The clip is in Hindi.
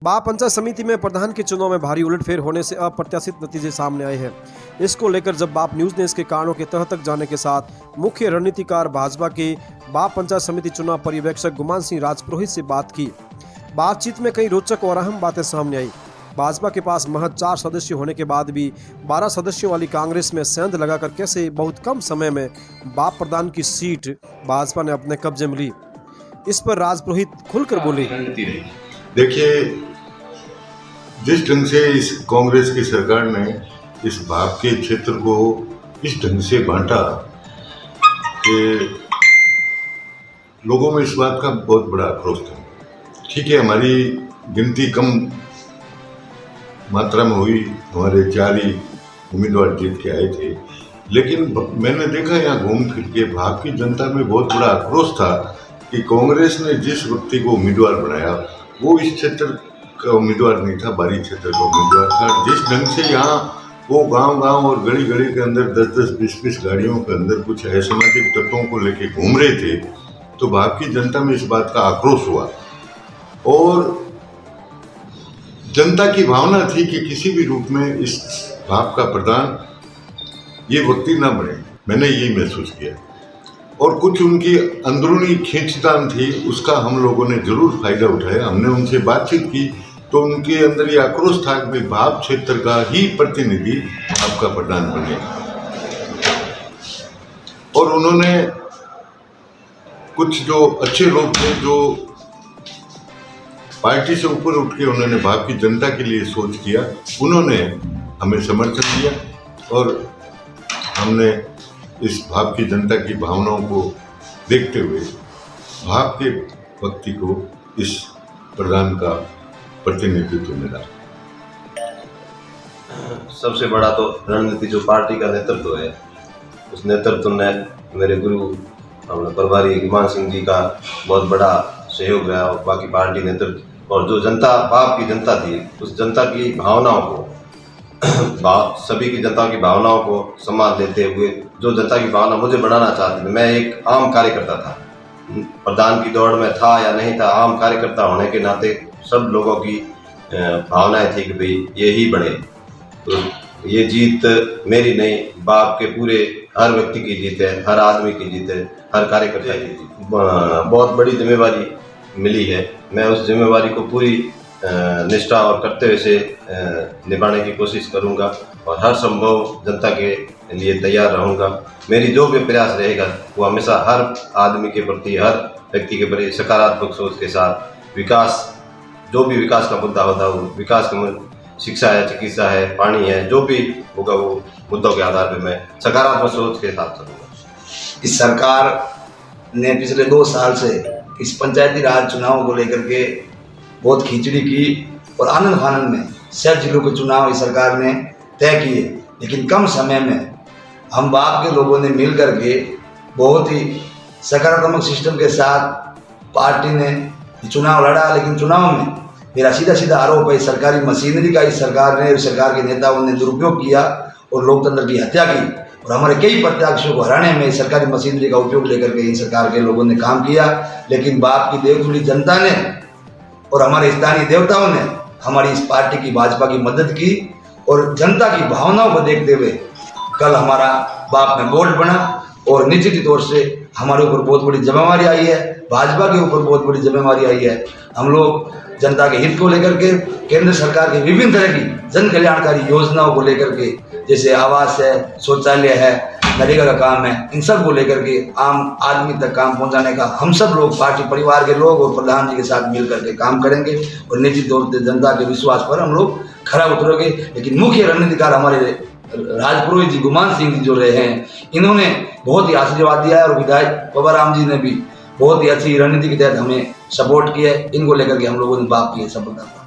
बाप पंचायत समिति में प्रधान के चुनाव में भारी उलटफेर होने से अप्रत्याशित नतीजे सामने आए हैं। इसको लेकर जब बाप न्यूज ने इसके कारणों के तह तक जाने के साथ मुख्य रणनीतिकार भाजपा के बाप पंचायत समिति चुनाव पर्यवेक्षक गुमान सिंह राजपुरोहित से बात की। बातचीत में कई रोचक और अहम बातें सामने आई। भाजपा के पास महज 4 सदस्य होने के बाद भी 12 सदस्यों वाली कांग्रेस में सेंध लगाकर कैसे बहुत कम समय में बाप प्रधान की सीट भाजपा ने अपने कब्जे में ली, इस पर राजपुरोहित खुलकर बोले। देखिए, जिस ढंग से इस कांग्रेस की सरकार ने इस बाप के क्षेत्र को इस ढंग से बांटा कि लोगों में इस बात का बहुत बड़ा आक्रोश था। ठीक है, हमारी गिनती कम मात्रा में हुई, हमारे 4 ही उम्मीदवार जीत के आए थे, लेकिन मैंने देखा यहाँ घूम फिर के बाप की जनता में बहुत बड़ा आक्रोश था कि कांग्रेस ने जिस व्यक्ति को उम्मीदवार बनाया वो इस क्षेत्र का उम्मीदवार नहीं था, बारी क्षेत्र का उम्मीदवार था। जिस ढंग से यहाँ वो गांव-गांव और गली-गली के अंदर 10-10, 20-20 गाड़ियों के अंदर कुछ असामाजिक तत्वों को लेके घूम रहे थे, तो बाप की जनता में इस बात का आक्रोश हुआ और जनता की भावना थी कि किसी भी रूप में इस बाप का प्रधान ये व्यक्ति न बने। मैंने यही महसूस किया और कुछ उनकी अंदरूनी खींचतान थी, उसका हम लोगों ने जरूर फायदा उठाया। हमने उनसे बातचीत की तो उनके अंदर ये आक्रोश था कि बाप क्षेत्र का ही प्रतिनिधि आपका प्रधान बने, और उन्होंने कुछ जो अच्छे लोग थे जो पार्टी से ऊपर उठ के उन्होंने बाप की जनता के लिए सोच किया, उन्होंने हमें समर्थन दिया और हमने इस बाप की जनता की भावनाओं को देखते हुए बाप के व्यक्ति को इस प्रधान का प्रतिनिधित्व मिला। सबसे बड़ा तो रणनीति जो पार्टी का नेतृत्व है, उस नेतृत्व ने मेरे गुरु अपने प्रभारी गुमान सिंह जी का बहुत बड़ा सहयोग रहा और बाकी पार्टी नेतृत्व और जो जनता बाप की जनता थी, उस जनता की भावनाओं को सभी की जनता की भावनाओं को सम्मान देते हुए जो जनता की भावना मुझे बढ़ाना चाहती थी। मैं एक आम कार्यकर्ता था, प्रधान की दौड़ में था या नहीं था, आम कार्यकर्ता होने के नाते सब लोगों की भावनाएं थी कि भाई ये ही बने। तो ये जीत मेरी नहीं, बाप के पूरे हर व्यक्ति की जीत है, हर आदमी की जीत है, हर कार्यकर्ता की जीत। बहुत बड़ी जिम्मेवारी मिली है, मैं उस जिम्मेवारी को पूरी निष्ठा और कर्तव्य से निभाने की कोशिश करूंगा और हर संभव जनता के लिए तैयार रहूंगा। मेरी जो भी प्रयास रहेगा वो हमेशा हर आदमी के प्रति, हर व्यक्ति के प्रति सकारात्मक सोच के साथ विकास, जो भी विकास का मुद्दा होता है वो विकास का, शिक्षा है, चिकित्सा है, पानी है, जो भी होगा वो मुद्दों के आधार पर मैं सकारात्मक सोच के साथ करूँगा। इस सरकार ने पिछले 2 साल से इस पंचायती राज चुनाव को लेकर के बहुत खिचड़ी की और आनंद फानंद में 6 जिलों के चुनाव इस सरकार ने तय किए, लेकिन कम समय में हम बाप के लोगों ने मिल करके बहुत ही सकारात्मक सिस्टम के साथ पार्टी ने चुनाव लड़ा। लेकिन चुनाव में मेरा सीधा आरोप है सरकारी मशीनरी का इस सरकार ने, सरकार के नेताओं ने दुरुपयोग किया और लोकतंत्र की हत्या की और हमारे कई प्रत्याशियों को हराने में सरकारी मशीनरी का उपयोग लेकर के इन सरकार के लोगों ने काम किया। लेकिन बाप की देवतुल्य जनता ने और हमारे स्थानीय देवताओं ने हमारी इस पार्टी की, भाजपा की मदद की और जनता की भावनाओं को देखते हुए कल हमारा बाप में बोल्ड बना और निश्चित तौर से हमारे ऊपर बहुत बड़ी जिम्मेवारी आई है, भाजपा के ऊपर बहुत बड़ी जिम्मेवारी आई है। हम लोग जनता के हित को लेकर के केंद्र सरकार की विभिन्न तरह की जन कल्याणकारी योजनाओं को लेकर के, जैसे आवास है, शौचालय है, नरेगा का काम है, इन सब को लेकर के आम आदमी तक काम पहुंचाने का हम सब लोग पार्टी परिवार के लोग और प्रधान जी के साथ मिल करके काम करेंगे और निश्चित तौर से जनता के विश्वास पर हम लोग खरा उतरेंगे। लेकिन मुख्य रणनीतिकार हमारे राजपुरोहित जी, गुमान सिंह जी जो रहे हैं, इन्होंने बहुत ही आशीर्वाद दिया है और विधायक पवाराम जी ने भी बहुत ही अच्छी रणनीति के तहत हमें सपोर्ट किया है। इनको लेकर के हम लोगों ने बात की है सफलता।